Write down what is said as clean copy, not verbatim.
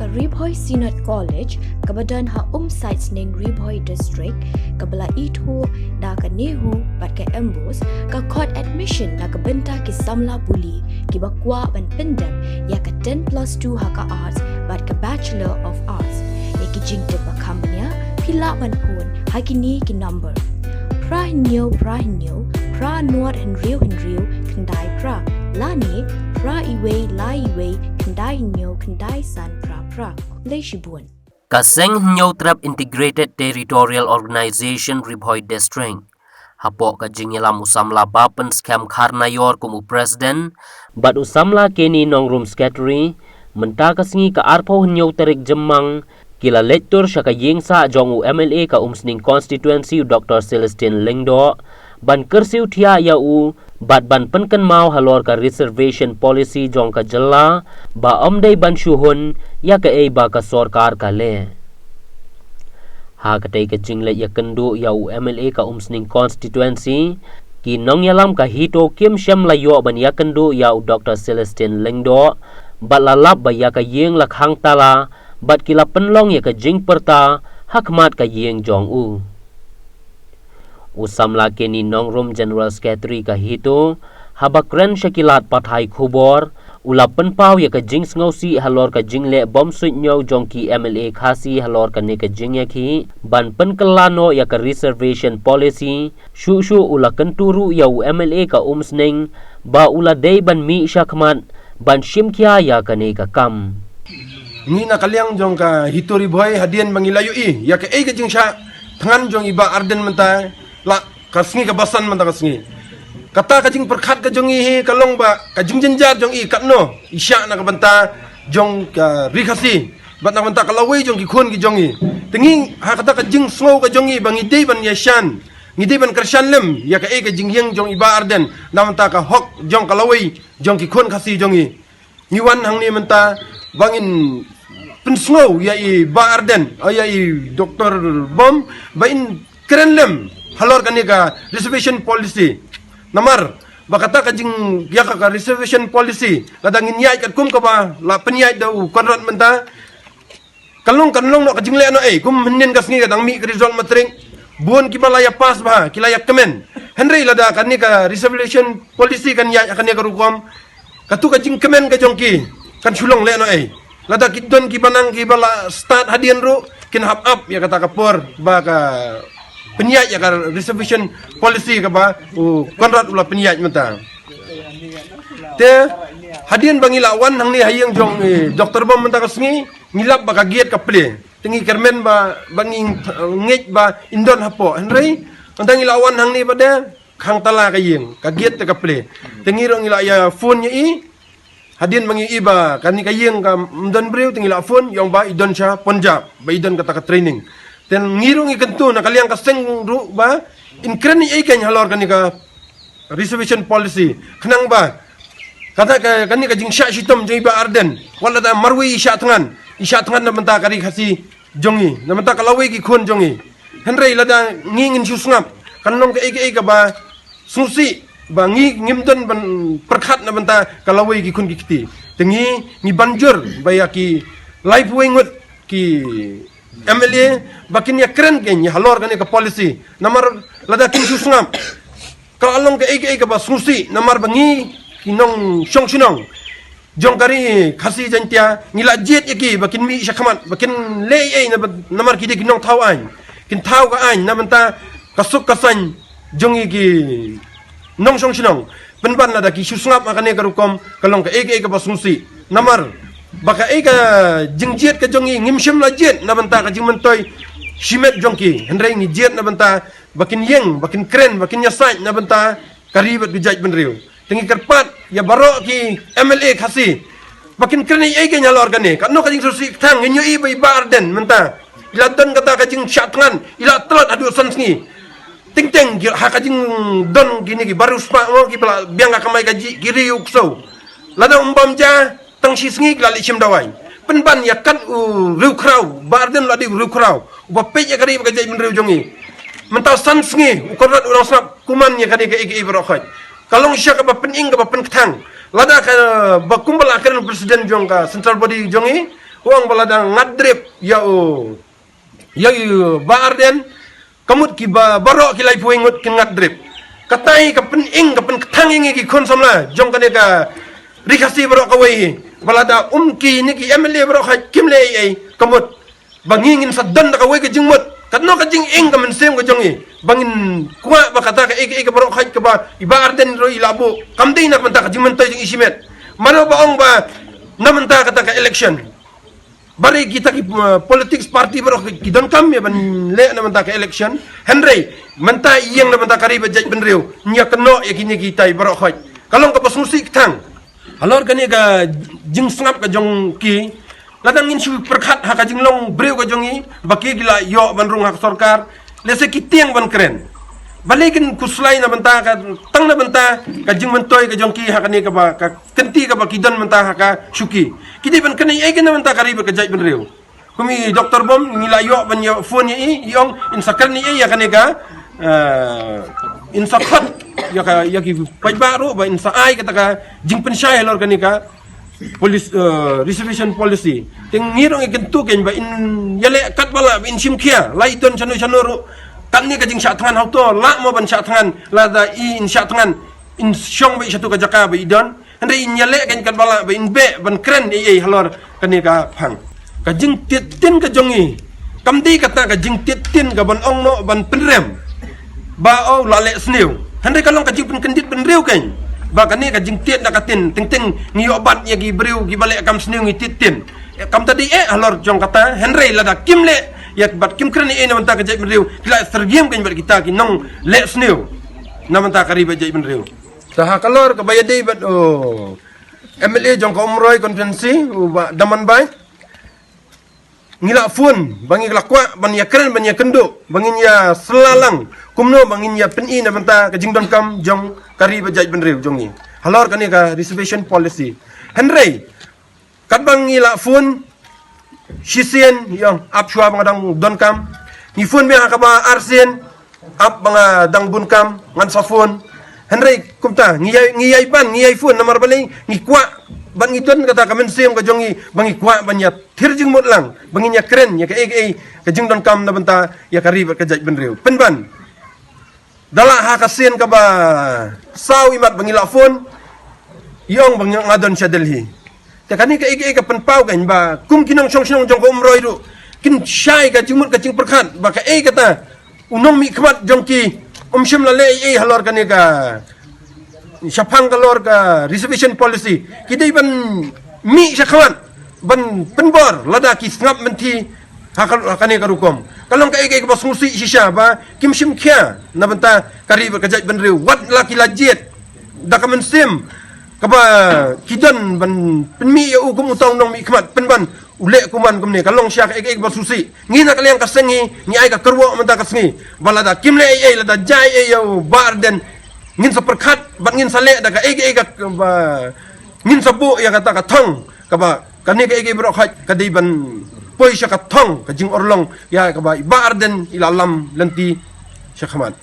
ka Ribhoi Synod College kabadan ha sites ning Ribhoi District kabala itu da ka nehu bat ka embos ka court admission na ka benta ki samla buli ki bakwa ban pendam ya ka 10+2 ha ka arts bat ka Bachelor of Arts ya ki jingte ba kambnya pila ban pun ha ki ni ki number pra nuat henriu kendai pra lani pra iwe la iwe kendai san pra leshibun Kaseng Nyo Trap Integrated Territorial Organization Ribhoi District Hapo ka jingyalam usamla bapen scam karnayor kumu president bat usamla keni nong room scattery menta kasingi ka arpo Nyo Terik Jemang kila lektor syaka yingsa jong MLA ka umsning constituency Dr. Celestine Lingdo ban kersiu thia ya bat ban penken mau halor ka reservation policy jong ka jella ba omdei ban shuhun ya ka ba ka sarkar ka le ha ka tei ka jingle ya kendu ya MLA ka umsning constituency ki nong yalam ka hito kim syam layo ban ya kendu ya Dr. Celestine Lingdo bat lalap ba ya ka yeng lakhang tala bat kila penlong ya ka jing perta hakmat ka yeng jong Usamla keni nongrum General Secretary ka hito habakren syakilat pathai khubor ula penpau ya ka jing ngausi halor ka jingle bom suitnyo jongki MLA khasi halor ka ne ka jing yakhi ban penkelano ya ka reservation policy shu ula kenturu ya MLA ka umsning ba ula dei ban mi syakmat ban shimkya ya ka ne ka kam ni na kaliang jong ka hitori boy hadian mangilayu ya ka ka jing sya tangan jong iba arden menta la kasngi ka basan menta kasngi kata ka jing perkhat ka jong hi kalong ba ka jing jenjar jong katno isya na ka banta jong ka rikasi bat na banta kalawai jong ki khon ki jong tengi ha kata ka jing slow ka jong bangi dei ban yashan ngidei ban kershan lem ya ka jing yang jong iba arden na banta ka hok jong kalawai jong ki khon khasi jong ngiwan hang ni menta bangin pensnow ya ba arden ya Dr. Bom bain keren lem halor kan ka reservation policy namar bakata ka jing ya ka reservation policy ladangin yai kat kum ka ba la penyai dau konrat menta kalong no ka jing le no kum menin ka sngi ka dang mi result matring buon ki balaya pas ba kilaya kemen henry lada kan ka reservation policy kan yai kan ka rukom katu ka jing kemen ka jongki kan sulong le no lada kidon ki banang ki bala start hadian ru kin hap up ya kata kapor ba ka penyai ya ka reservation policy ka ba konrat ula penyai menta te hadian bangilawan hang ni hayang jong Dr. Bom menta kasngi ngilap ba ka giat ka ple tingi kermen ba banging ngej ba indon hapo henry andang ilawan hang ni pada khang tala ka yeng ka giat ka ple tingi ro ngila ya phone nya hadian mangi iba kani kayeng ka mdan breu tingila phone yong ba idon sya Punjab ba idon kata ka training ten ngirong ikentu na kaliang kaseng ru ba inkren ni ikan halor kani ka reservation policy kenang ba kata kani ka jing sya sitom jing iba arden wala da marwi isya tangan na menta kari khasi jongi na menta kalawi ki khon jongi henry lada ngingin susngap kanong ka ba susi bangi ngimdon ban perkhat na banta kalawai ki kun kiti tengi ni banjur bayaki live wingut ki MLA bakin ya keren gen ya halor kan ka policy namar lada kin susngam kalong ka ka ba susi namar bangi kinong syong sinong jong kari khasi jantia ngila jet yaki bakin mi syakhamat bakin lei na namar kidi kinong tawain kin taw ka ain na banta kasuk kasan jongi ki nong song sinong penban lada ki susngap makane karukom kalong ka ka basungsi namar baka jingjet ka jongi ngimshim la jet na banta ka jingmentoy shimet jongki hendrai ngi jet na banta bakin yeng bakin kren bakin nyasai na banta karibet gejaj benriu tengi kerpat ya baro ki MLA khasi bakin kren ka nyalor kane kanno ka jing susi tang nyu iba arden menta ila don kata ka jing syatngan ila telat adu sansngi ting hakajing don gini ki baru spa mo ki pala biang ka kamai gaji kiri ukso lada umbam ja tang sisngi lali sim dawai penban ya kan riu krau barden ladi riu krau ba pe ya kari ga jai riu jongi mental san sngi ukorat urang snap kuman ya kari ga igi brokhat kalong sya ka ba pening ka ba pen ketang lada ka ba kumbal akhiran presiden jong ka central body jongi huang balada ngadrip ya ba Arden kamut ki ba barok ki lai puingut kin ngadrip katai ka pening ka pen ketanging ki kon samla jong kane ka rikasi barok ka wei balada ki ni ki MLA barok ha kimle ai kamut bangingin sa dan ka wei ka jingmut katno ka jing ing ka mensem ka jongi bangin kuwa ba kata ka ka barok ha ka ba iba Arden ro ilabu kamdei nak menta ka jing mentai jing isimet mano ba ong ba namenta kata ka election bari kita ki politics party barok ki don kam ya ban le namenta ka election Henry menta iyang namenta ka riba jaj benriu nya keno ya kini kita barok ha kalong ka pasmusi tang alor kani ka jing sngap ka jong ki ladang in su perkhat ha ka jing long breu ka jongi baki gila yo ban rung hak sarkar lese ki tiang ban keren balikin kuslai na banta ka tang na banta ka jing mentoy ka jong ki ha kani ka ba ka kenti ka ba kidon banta ha ka syuki kidi ban kani ai na banta ka riba ka jaj benriu kumi doktor bom ngila yo ban yo phone ni yong in sakar ni ya kani ka in sakhat ya ki pajbaru ba in saai kata ka jing pensay lor kani ka police reservation policy ting ngirong ikentu ken ba in yale kat bala in simkia lai don chanu chanuru kan ni ka jing sya tangan hauto la mo ban sya tangan la da in sya tangan in syong ba satu ka jaka ba idon hande in yale ken kat bala ba in be ban kren ei halor kani ka phang ka jing tin ka jongi kamdi kata ka jing tin ka ban ong no ban penrem ba o la le sniu hande kalong ka jing pen kendit ben riu ken ba kani ka jing tiet na katin ting ting ni obat ya gi briu gi bale kam sniu ngi titin kam tadi halor jong kata Henry la da kimle ya bat kim kren na menta ka jai ben riu kila sergiem ken bat kita ki nong le sniu na menta ka riba jai ben riu sah kalor ka bayadei bat MLA jong ka umroy konferensi ba daman bai ngila fun bangi lakwa ban ya keren ban ya kendo bangin ya selalang kumno bangin ya peni na banta ka jingdon kam jong kari bajaj benriu jongi halor kani ka reservation policy Henry kat bang ngila fun shisien yang ap chua bang dang don kam ni fun me ka ba arsen ap bang dang bun kam ngan sa fun Henry kumta ngiyai ban ngiyai fun namar baling ngi kwa ban ngidon kata kamen sem ka jongi bangi kwa banya thirjing mot lang bangin ya keren ya ka ka jingdon kam na banta ya kari ka jaj benriu penban dala ha ka sen ka ba saw imat bangi la phone yong bang ngadon sa Delhi ta kani ka ka penpau kan ba kum kinong song jong ko umroi ru kin shai ka jingmut ka jing perkhat ba ka kata unong mi khmat jongki shim la le halor kani ka syapang kalor ka reservation policy kidai ban mi syakawan ban penbor lada ki ngap menti hakani karukom kalong ka ka bas musi shisha ba kim shim kya na banta kari ka jaj ban riu wat laki lajet da ka mensim ka ba kidon ban penmi ya ukum utong nong mi khmat penban ule kuman kumne kalong syak ka bas susi ngina kaliang kasengi ni ai ka kerwo menta kasengi balada kimle ai lada jai ai yo barden ngin sa perkhat bat ngin sa le da ka ba ngin sa bu ya kata ka thong ka ba kani ka bro khat ka dei ban poi sya ka thong ka jing orlong ya ka ba Arden ilalam lenti syakhamat